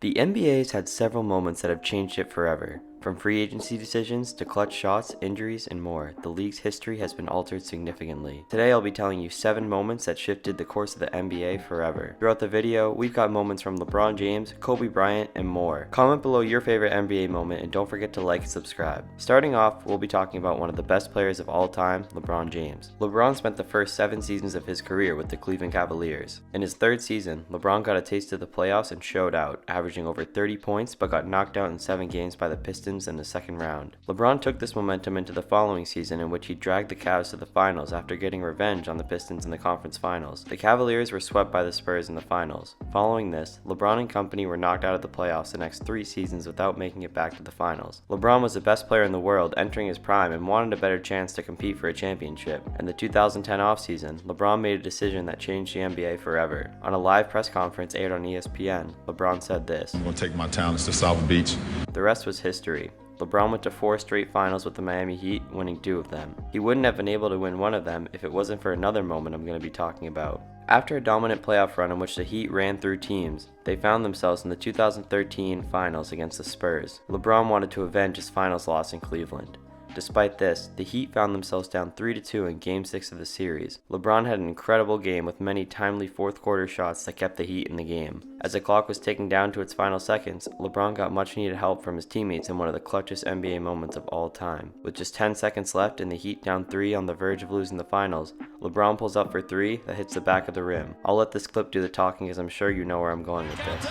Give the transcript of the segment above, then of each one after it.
The NBA's had several moments that have changed it forever. From free agency decisions to clutch shots, injuries, and more, the league's history has been altered significantly. Today I'll be telling you 7 moments that shifted the course of the NBA forever. Throughout the video, we've got moments from LeBron James, Kobe Bryant, and more. Comment below your favorite NBA moment and don't forget to like and subscribe. Starting off, we'll be talking about one of the best players of all time, LeBron James. LeBron spent the first 7 seasons of his career with the Cleveland Cavaliers. In his 3rd season, LeBron got a taste of the playoffs and showed out, averaging over 30 points but got knocked out in 7 games by the Pistons in the second round. LeBron took this momentum into the following season, in which he dragged the Cavs to the finals after getting revenge on the Pistons in the conference finals. The Cavaliers were swept by the Spurs in the finals. Following this, LeBron and company were knocked out of the playoffs the next 3 seasons without making it back to the finals. LeBron was the best player in the world entering his prime and wanted a better chance to compete for a championship. In the 2010 offseason, LeBron made a decision that changed the NBA forever. On a live press conference aired on ESPN, LeBron said this: "I'm going to take my talents to South Beach." The rest was history. LeBron went to 4 straight finals with the Miami Heat, winning 2 of them. He wouldn't have been able to win one of them if it wasn't for another moment I'm going to be talking about. After a dominant playoff run in which the Heat ran through teams, they found themselves in the 2013 finals against the Spurs. LeBron wanted to avenge his finals loss in Cleveland. Despite this, the Heat found themselves down 3-2 in Game 6 of the series. LeBron had an incredible game with many timely fourth-quarter shots that kept the Heat in the game. As the clock was ticking down to its final seconds, LeBron got much-needed help from his teammates in one of the clutchest NBA moments of all time. With just 10 seconds left and the Heat down 3 on the verge of losing the finals, LeBron pulls up for 3 that hits the back of the rim. I'll let this clip do the talking as I'm sure you know where I'm going with this.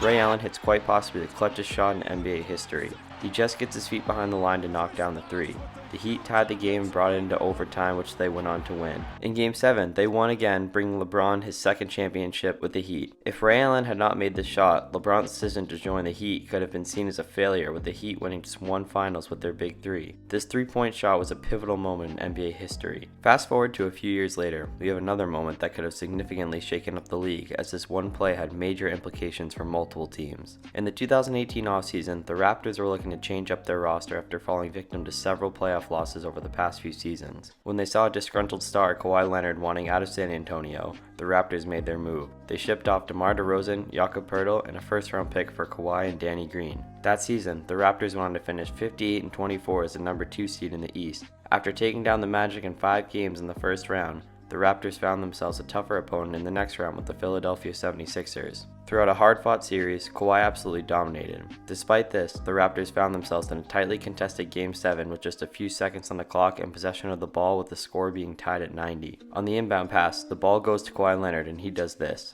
Ray Allen hits quite possibly the clutchest shot in NBA history. He just gets his feet behind the line to knock down the 3. The Heat tied the game and brought it into overtime, which they went on to win. In Game 7, they won again, bringing LeBron his 2nd championship with the Heat. If Ray Allen had not made this shot, LeBron's decision to join the Heat could have been seen as a failure, with the Heat winning just 1 finals with their big 3. This 3-point shot was a pivotal moment in NBA history. Fast forward to a few years later, we have another moment that could have significantly shaken up the league, as this one play had major implications for multiple teams. In the 2018 offseason, the Raptors were looking to change up their roster after falling victim to several playoff losses over the past few seasons. When they saw a disgruntled star, Kawhi Leonard, wanting out of San Antonio, the Raptors made their move. They shipped off DeMar DeRozan, Jakob Poeltl, and a first-round pick for Kawhi and Danny Green. That season, the Raptors went on to finish 58-24 as the number 2 seed in the East. After taking down the Magic in 5 games in the first round, the Raptors found themselves a tougher opponent in the next round with the Philadelphia 76ers. Throughout a hard-fought series, Kawhi absolutely dominated. Despite this, the Raptors found themselves in a tightly contested Game 7 with just a few seconds on the clock and possession of the ball, with the score being tied at 90. On the inbound pass, the ball goes to Kawhi Leonard and he does this.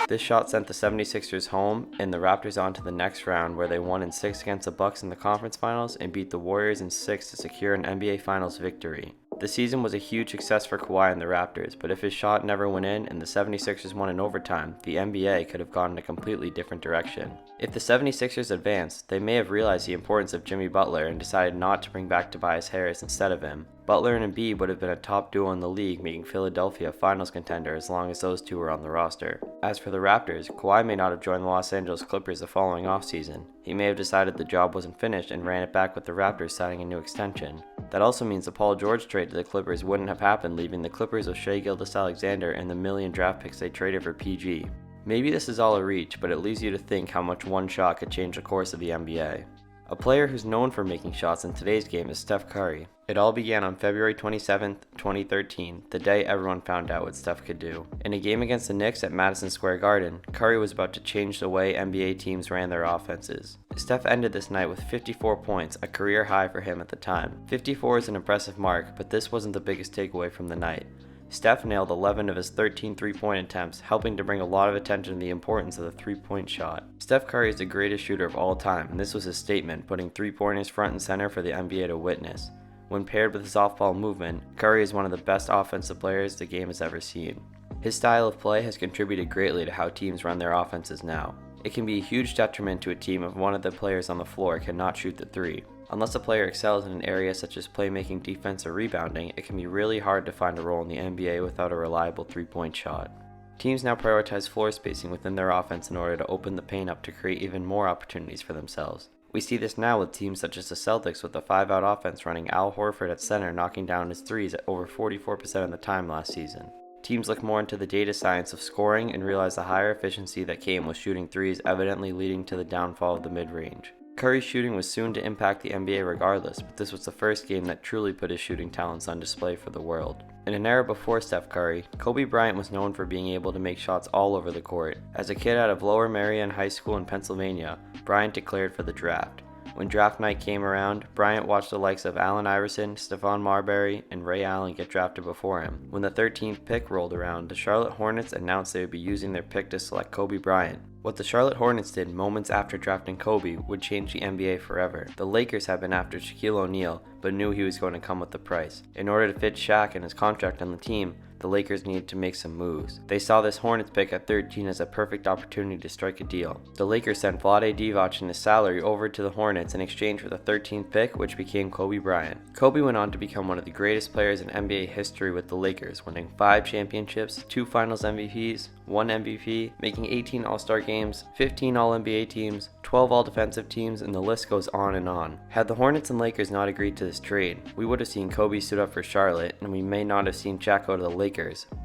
This shot sent the 76ers home and the Raptors on to the next round, where they won in 6 against the Bucks in the conference finals and beat the Warriors in 6 to secure an NBA Finals victory. The season was a huge success for Kawhi and the Raptors, but if his shot never went in and the 76ers won in overtime, the NBA could have gone in a completely different direction. If the 76ers advanced, they may have realized the importance of Jimmy Butler and decided not to bring back Tobias Harris instead of him. Butler and Embiid would have been a top duo in the league, making Philadelphia a finals contender as long as those two were on the roster. As for the Raptors, Kawhi may not have joined the Los Angeles Clippers the following offseason. He may have decided the job wasn't finished and ran it back with the Raptors signing a new extension. That also means the Paul George trade to the Clippers wouldn't have happened, leaving the Clippers with Shai Gilgeous-Alexander and the million draft picks they traded for PG. Maybe this is all a reach, but it leaves you to think how much one shot could change the course of the NBA. A player who's known for making shots in today's game is Steph Curry. It all began on February 27, 2013, the day everyone found out what Steph could do. In a game against the Knicks at Madison Square Garden, Curry was about to change the way NBA teams ran their offenses. Steph ended this night with 54 points, a career high for him at the time. 54 is an impressive mark, but this wasn't the biggest takeaway from the night. Steph nailed 11 of his 13 3-point attempts, helping to bring a lot of attention to the importance of the 3-point shot. Steph Curry is the greatest shooter of all time, and this was his statement, putting 3-pointers front and center for the NBA to witness. When paired with his off-ball movement, Curry is one of the best offensive players the game has ever seen. His style of play has contributed greatly to how teams run their offenses now. It can be a huge detriment to a team if one of the players on the floor cannot shoot the 3. Unless a player excels in an area such as playmaking, defense, or rebounding, it can be really hard to find a role in the NBA without a reliable 3-point shot. Teams now prioritize floor spacing within their offense in order to open the paint up to create even more opportunities for themselves. We see this now with teams such as the Celtics, with a 5-out offense running Al Horford at center, knocking down his threes at over 44% of the time last season. Teams looked more into the data science of scoring and realized the higher efficiency that came with shooting threes, evidently leading to the downfall of the mid-range. Curry's shooting was soon to impact the NBA regardless, but this was the first game that truly put his shooting talents on display for the world. In an era before Steph Curry, Kobe Bryant was known for being able to make shots all over the court. As a kid out of Lower Merion High School in Pennsylvania, Bryant declared for the draft. When draft night came around, Bryant watched the likes of Allen Iverson, Stephon Marbury, and Ray Allen get drafted before him. When the 13th pick rolled around, the Charlotte Hornets announced they would be using their pick to select Kobe Bryant. What the Charlotte Hornets did moments after drafting Kobe would change the NBA forever. The Lakers had been after Shaquille O'Neal, but knew he was going to come with the price. In order to fit Shaq and his contract on the team, the Lakers needed to make some moves. They saw this Hornets pick at 13 as a perfect opportunity to strike a deal. The Lakers sent Vlade Divac and his salary over to the Hornets in exchange for the 13th pick, which became Kobe Bryant. Kobe went on to become one of the greatest players in NBA history with the Lakers, winning 5 championships, 2 Finals MVPs, 1 MVP, making 18 All-Star games, 15 All-NBA teams, 12 All-Defensive teams, and the list goes on and on. Had the Hornets and Lakers not agreed to this trade, we would have seen Kobe suit up for Charlotte, and we may not have seen Shaq go to the Lakers.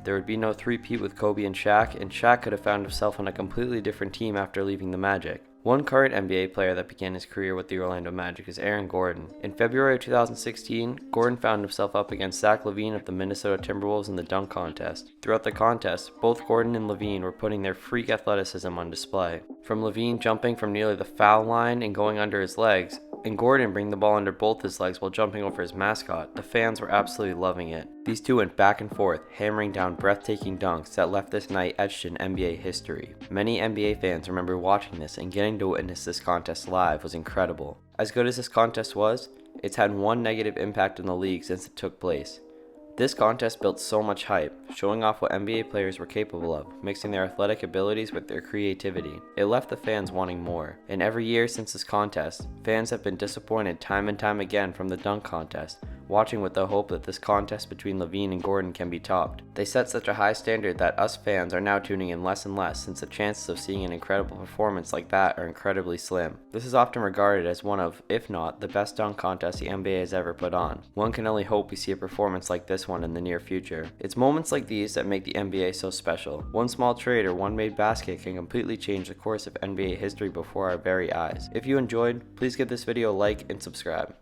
There would be no three-peat with Kobe and Shaq could have found himself on a completely different team after leaving the Magic. One current NBA player that began his career with the Orlando Magic is Aaron Gordon. In February of 2016, Gordon found himself up against Zach LaVine of the Minnesota Timberwolves in the dunk contest. Throughout the contest, both Gordon and LaVine were putting their freak athleticism on display. From LaVine jumping from nearly the foul line and going under his legs, and Gordon bringing the ball under both his legs while jumping over his mascot, the fans were absolutely loving it. These two went back and forth, hammering down breathtaking dunks that left this night etched in NBA history. Many NBA fans remember watching this, and getting to witness this contest live was incredible. As good as this contest was, it's had one negative impact on the league since it took place. This contest built so much hype, showing off what NBA players were capable of, mixing their athletic abilities with their creativity. It left the fans wanting more. And every year since this contest, fans have been disappointed time and time again from the dunk contest, watching with the hope that this contest between LaVine and Gordon can be topped. They set such a high standard that us fans are now tuning in less and less, since the chances of seeing an incredible performance like that are incredibly slim. This is often regarded as one of, if not, the best dunk contests the NBA has ever put on. One can only hope we see a performance like this one in the near future. It's moments like these that make the NBA so special. One small trade or one made basket can completely change the course of NBA history before our very eyes. If you enjoyed, please give this video a like and subscribe.